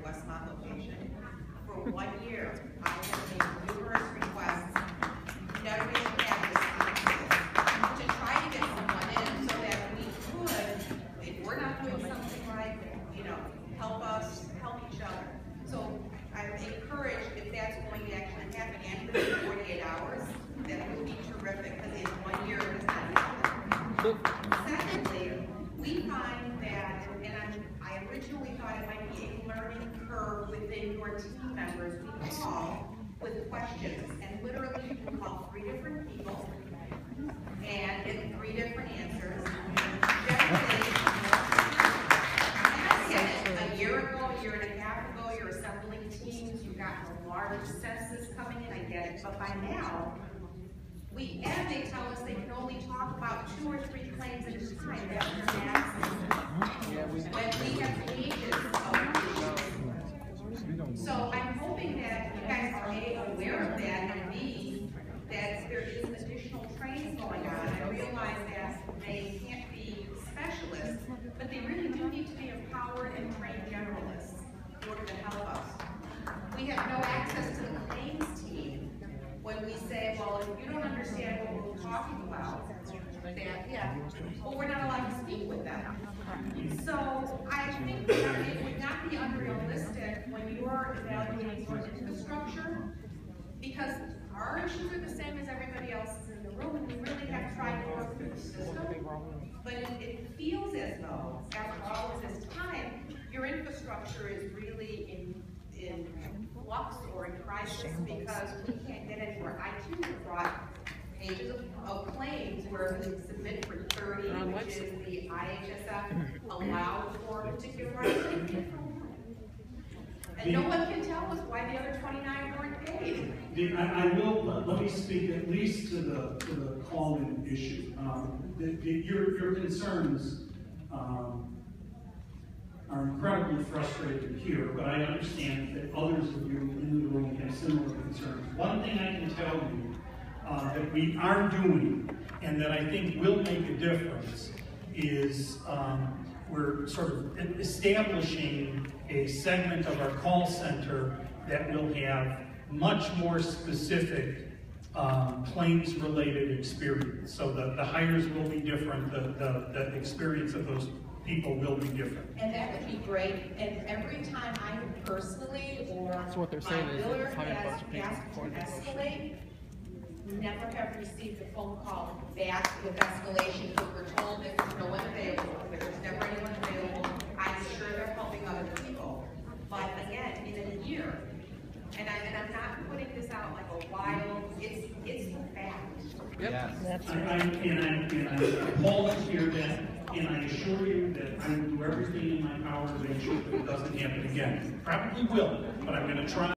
Westmont location. For 1 year, I have made numerous requests, never been practiced, to try to get someone in so that we could, if we're not doing something right, help us, help each other. So I'm encouraged if that's going to actually happen, and within 48 hours, that would be terrific, because in 1 year, it's not happening. Secondly, we find that, and I originally thought it might be a learning curve within your team members. We call with questions, and literally you can call 3 different people and get 3 different answers. Generally, a year ago, a year and a half ago, you're assembling teams, you've got a large census coming in, I get it, but by now, and they tell us they can only talk about 2 or 3 claims at a time. That's their maximum. When we have pages of issues. So I'm hoping that you guys are A, aware of that, and B, that there is additional training going on. I realize that they can't be specialists, but they really do need to be empowered and trained generalists in order to help us. We have no access to the claims team. When we say, well, if you don't understand what we're talking about, well, we're not allowed to speak with them. So I think that it would not be unrealistic when you are evaluating your infrastructure, because our issues are the same as everybody else's in the room, and we really have tried to work through the system. But it feels as though, after all of this time, your infrastructure is really in flux or in crisis because we can't get anywhere. I too have brought pages of claims where we submit for 30, which is the IHSF allowed for a particular item. And no one can tell us why the other 29 weren't paid. I will, let me speak at least to the call-in issue. Your concerns are incredibly frustrated here, but I understand that others of you in the room have similar concerns. One thing I can tell you that we are doing, and that I think will make a difference, is we're sort of establishing a segment of our call center that will have much more specific claims-related experience. So the hires will be different, the experience of those people will be different. And that would be great. And every time I personally or so what they're saying my is biller that has asked to escalate, never have received a phone call back with escalation because we're told that there's no one available. There's never anyone available. I'm sure they're helping other people. But again, in a year, and I'm not putting this out like a wild, it's the fact. Yep. Yes. I'm appalled to hear that, and I assure you that I will do everything in my power to make sure that it doesn't happen again. Probably will, but I'm going to try.